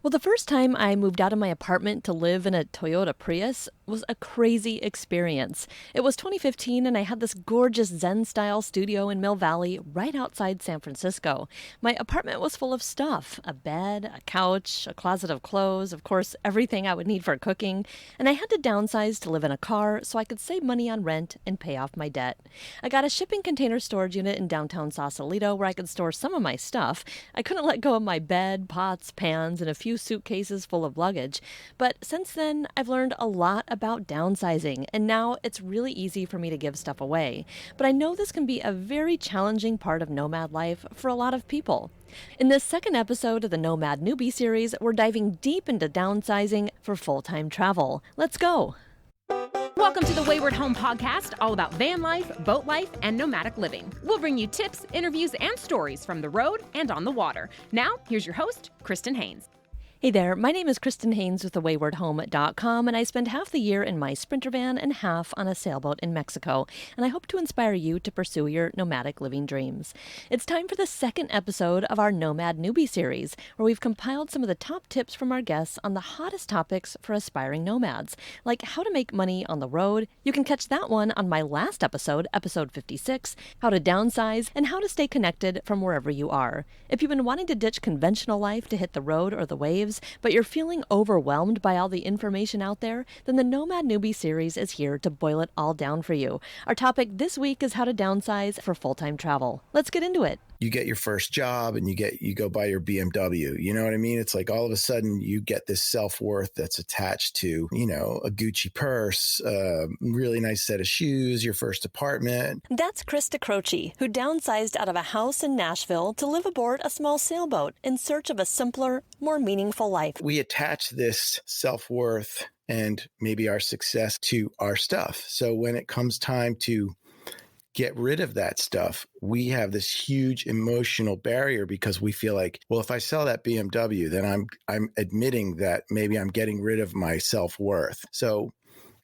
Well, the first time I moved out of my apartment to live in a Toyota Prius was a crazy experience. It was 2015 and I had this gorgeous Zen-style studio in Mill Valley right outside San Francisco. My apartment was full of stuff: a bed, a couch, a closet of clothes, of course, everything I would need for cooking. And I had to downsize to live in a car so I could save money on rent and pay off my debt. I got a shipping container storage unit in downtown Sausalito where I could store some of my stuff. I couldn't let go of my bed, pots, pans, and a few suitcases full of luggage. But since then, I've learned a lot about downsizing, and now it's really easy for me to give stuff away. But I know this can be a very challenging part of nomad life for a lot of people. In this second episode of the Nomad Newbie Series, we're diving deep into downsizing for full-time travel. Let's go! Welcome to the Wayward Home Podcast, all about van life, boat life, and nomadic living. We'll bring you tips, interviews, and stories from the road and on the water. Now, here's your host, Kristen Haynes. Hey there, my name is Kristen Haynes with thewaywardhome.com, and I spend half the year in my Sprinter van and half on a sailboat in Mexico, and I hope to inspire you to pursue your nomadic living dreams. It's time for the second episode of our Nomad Newbie Series, where we've compiled some of the top tips from our guests on the hottest topics for aspiring nomads, like how to make money on the road. You can catch that one on my last episode, episode 56, how to downsize, and how to stay connected from wherever you are. If you've been wanting to ditch conventional life to hit the road or the waves, but you're feeling overwhelmed by all the information out there, then the Nomad Newbie Series is here to boil it all down for you. Our topic this week is how to downsize for full-time travel. Let's get into it. You get your first job and you go buy your BMW. You know what I mean? It's like all of a sudden you get this self-worth that's attached to, a Gucci purse, really nice set of shoes, your first apartment. That's Chris DeCroce, who downsized out of a house in Nashville to live aboard a small sailboat in search of a simpler, more meaningful life. We attach this self-worth and maybe our success to our stuff. So when it comes time to get rid of that stuff, we have this huge emotional barrier because we feel like, well, if I sell that BMW, then I'm admitting that maybe I'm getting rid of my self-worth. So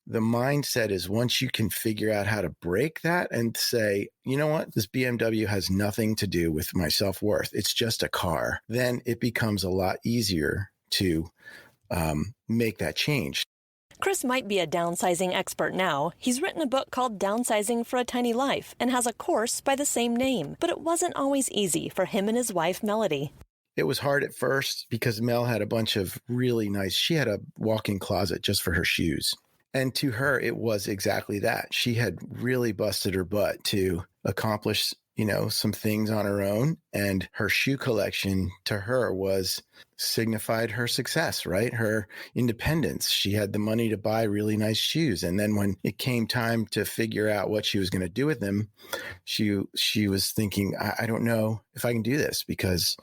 the mindset is once you can figure out how to break that and say, you know what, this BMW has nothing to do with my self-worth. It's just a car. Then it becomes a lot easier to make that change. Chris might be a downsizing expert now. He's written a book called Downsizing for a Tiny Life and has a course by the same name. But it wasn't always easy for him and his wife, Melody. It was hard at first because Mel had a bunch of really nice, she had a walk-in closet just for her shoes. And to her, it was exactly that. She had really busted her butt to accomplish, some things on her own. And her shoe collection to her signified her success, right? Her independence. She had the money to buy really nice shoes. And then when it came time to figure out what she was going to do with them, she was thinking, I don't know if I can do this because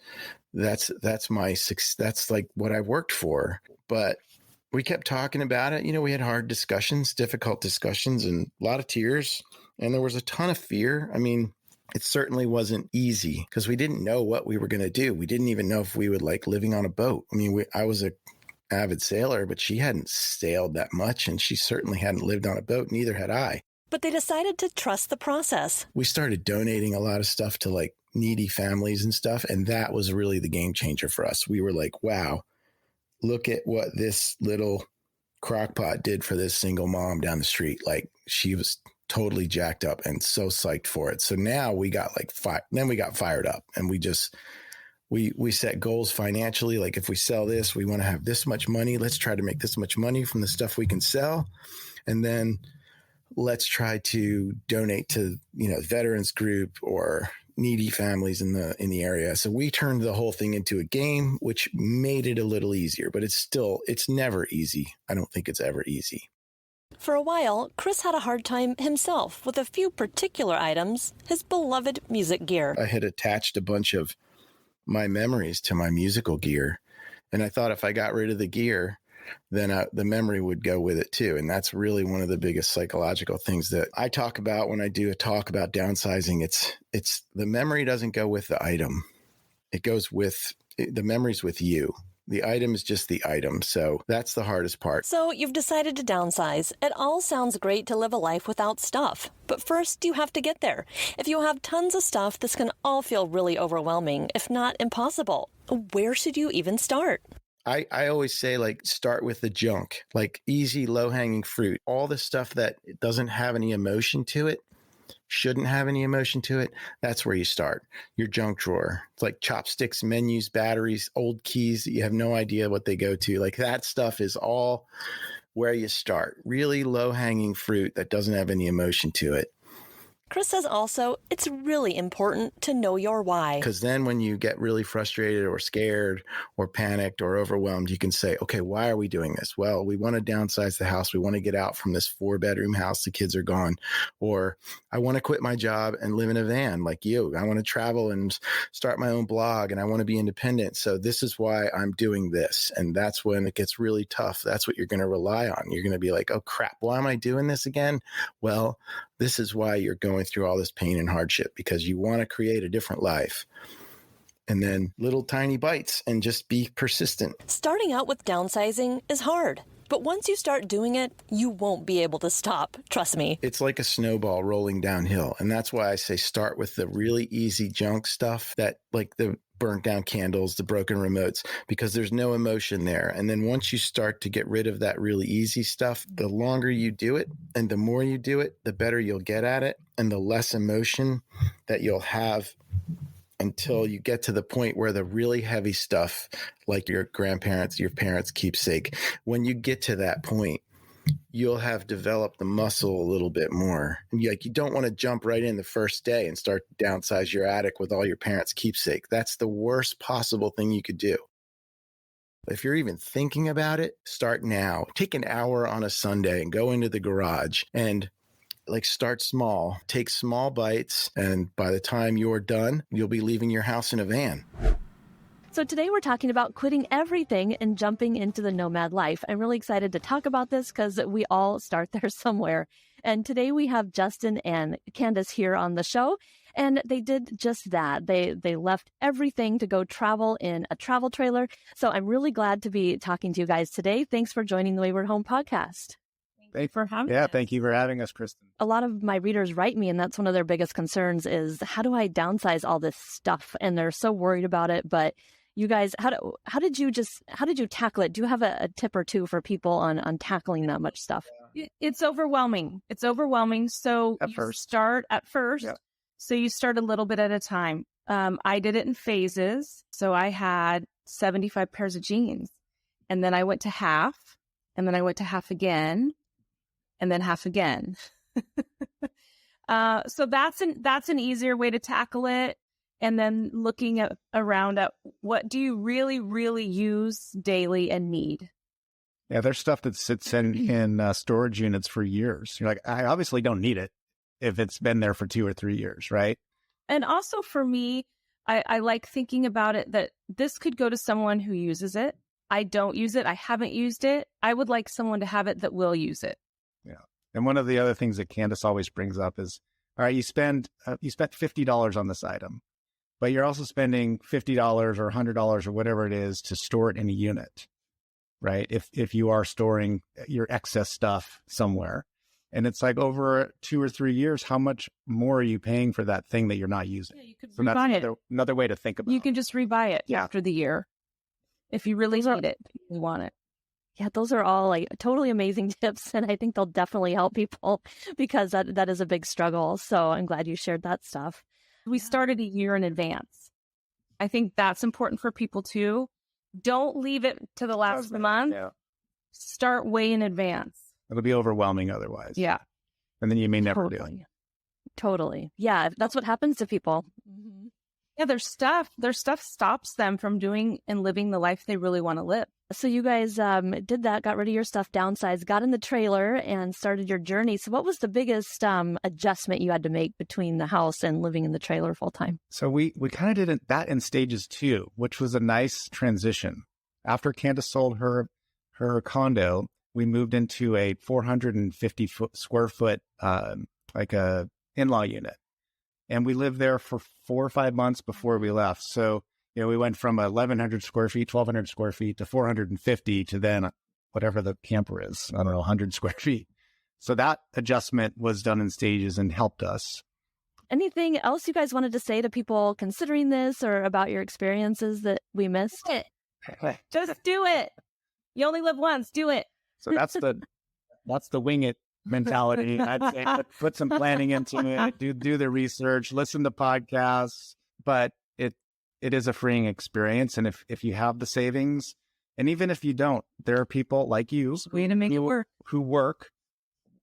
that's my success. That's like what I worked for. But we kept talking about it. We had hard discussions, difficult discussions, and a lot of tears. And there was a ton of fear. I mean, it certainly wasn't easy because we didn't know what we were going to do. We didn't even know if we would like living on a boat. I mean, I was an avid sailor, but she hadn't sailed that much, and she certainly hadn't lived on a boat. Neither had I. But they decided to trust the process. We started donating a lot of stuff to like needy families and stuff. And that was really the game changer for us. We were like, wow, look at what this little crock pot did for this single mom down the street. Like she was totally jacked up and so psyched for it. So now we got then we got fired up and we set goals financially. Like if we sell this, we want to have this much money. Let's try to make this much money from the stuff we can sell. And then let's try to donate to, veterans group or needy families in the area. So we turned the whole thing into a game, which made it a little easier, but it's never easy. I don't think it's ever easy. For a while, Chris had a hard time himself with a few particular items, his beloved music gear. I had attached a bunch of my memories to my musical gear, and I thought if I got rid of the gear, then the memory would go with it too. And that's really one of the biggest psychological things that I talk about when I do a talk about downsizing. It's the memory doesn't go with the item. It goes with the memories with you. The item is just the item. So that's the hardest part. So you've decided to downsize. It all sounds great to live a life without stuff. But first, you have to get there. If you have tons of stuff, this can all feel really overwhelming, if not impossible. Where should you even start? I always say, like, start with the junk, like easy, low hanging fruit. All the stuff that doesn't have any emotion to it, shouldn't have any emotion to it. That's where you start. Your junk drawer. It's like chopsticks, menus, batteries, old keys that you have no idea what they go to. Like, that stuff is all where you start. Really low hanging fruit that doesn't have any emotion to it. Chris says also, it's really important to know your why. Because then when you get really frustrated or scared or panicked or overwhelmed, you can say, okay, why are we doing this? Well, we want to downsize the house. We want to get out from this 4-bedroom house. The kids are gone. Or I want to quit my job and live in a van like you. I want to travel and start my own blog, and I want to be independent. So this is why I'm doing this. And that's when it gets really tough. That's what you're going to rely on. You're going to be like, oh crap, why am I doing this again? Well, this is why you're going through all this pain and hardship, because you want to create a different life. And then little tiny bites, and just be persistent. Starting out with downsizing is hard, but once you start doing it, you won't be able to stop. Trust me. It's like a snowball rolling downhill. And that's why I say start with the really easy junk stuff, that like the burnt down candles, the broken remotes, because there's no emotion there. And then once you start to get rid of that really easy stuff, the longer you do it and the more you do it, the better you'll get at it, and the less emotion that you'll have, until you get to the point where the really heavy stuff, like your grandparents, your parents' keepsake, when you get to that point, you'll have developed the muscle a little bit more. And you don't want to jump right in the first day and start to downsize your attic with all your parents' keepsake. That's the worst possible thing you could do. If you're even thinking about it, start now. Take an hour on a Sunday and go into the garage and start small. Take small bites, and by the time you're done, you'll be leaving your house in a van. So today we're talking about quitting everything and jumping into the nomad life. I'm really excited to talk about this because we all start there somewhere. And today we have Justin and Kandace here on the show, and they did just that. They left everything to go travel in a travel trailer. So I'm really glad to be talking to you guys today. Thanks for joining the Wayward Home podcast. Thanks for having us. Thank you for having us, Kristen. A lot of my readers write me, and that's one of their biggest concerns is, how do I downsize all this stuff? And they're so worried about it. But you guys, how did you tackle it? Do you have a tip or two for people on tackling that much stuff? It's overwhelming. So start at first. Yeah. So you start a little bit at a time. I did it in phases. So I had 75 pairs of jeans, and then I went to half, and then I went to half again, and then half again. So that's an easier way to tackle it. And then looking around at what do you really, really use daily and need. Yeah, there's stuff that sits in storage units for years. You're like, I obviously don't need it if it's been there for 2 or 3 years, right? And also for me, I like thinking about it that this could go to someone who uses it. I don't use it. I haven't used it. I would like someone to have it that will use it. Yeah. And one of the other things that Kandace always brings up is, all right, you spent $50 on this item, but you're also spending $50 or $100 or whatever it is to store it in a unit, right? If you are storing your excess stuff somewhere, and it's like over 2 or 3 years, how much more are you paying for that thing that you're not using? Yeah, you could so rebuy that's another way to think about it. You can just rebuy it after the year if you really need it, if you want it. Yeah, those are all totally amazing tips, and I think they'll definitely help people because that is a big struggle. So I'm glad you shared that stuff. We started a year in advance. I think that's important for people too. Don't leave it to the last month. Yeah. Start way in advance. It'll be overwhelming otherwise. Yeah. And then you may never do it. Totally. Yeah, that's what happens to people. Mm-hmm. Yeah, their stuff stops them from doing and living the life they really want to live. So you guys did that, got rid of your stuff, downsized, got in the trailer, and started your journey. So what was the biggest adjustment you had to make between the house and living in the trailer full time? So we kind of did that in stages too, which was a nice transition. After Kandace sold her condo, we moved into a 450 square foot like a in-law unit, and we lived there for 4 or 5 months before we left. So we went from 1,100 square feet, 1,200 square feet to 450 to then whatever the camper is, I don't know, 100 square feet. So that adjustment was done in stages and helped us. Anything else you guys wanted to say to people considering this or about your experiences that we missed? Just do it. You only live once. Do it. So that's the wing it mentality. I'd say put some planning into it, do the research, listen to podcasts, but it is a freeing experience. And if you have the savings, and even if you don't, there are people like you way to make it work who work.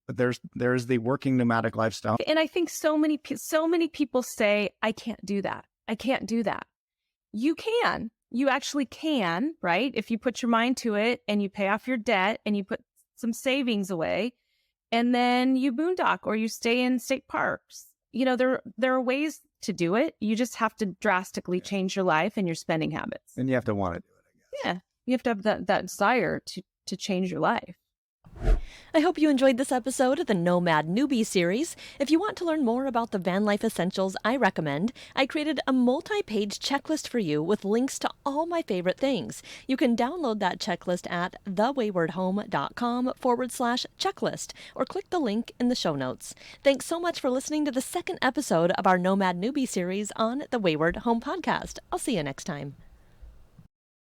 But there's the working nomadic lifestyle. And I think so many people say, I can't do that. I can't do that. You can. You actually can, right? If you put your mind to it and you pay off your debt and you put some savings away and then you boondock or you stay in state parks. You know, there are ways to do it. You just have to drastically change your life and your spending habits. And you have to want to do it, I guess. Yeah. You have to have that desire to change your life. I hope you enjoyed this episode of the Nomad Newbie Series. If you want to learn more about the van life essentials I recommend, I created a multi-page checklist for you with links to all my favorite things. You can download that checklist at thewaywardhome.com/checklist or click the link in the show notes. Thanks so much for listening to the second episode of our Nomad Newbie Series on the Wayward Home Podcast. I'll see you next time.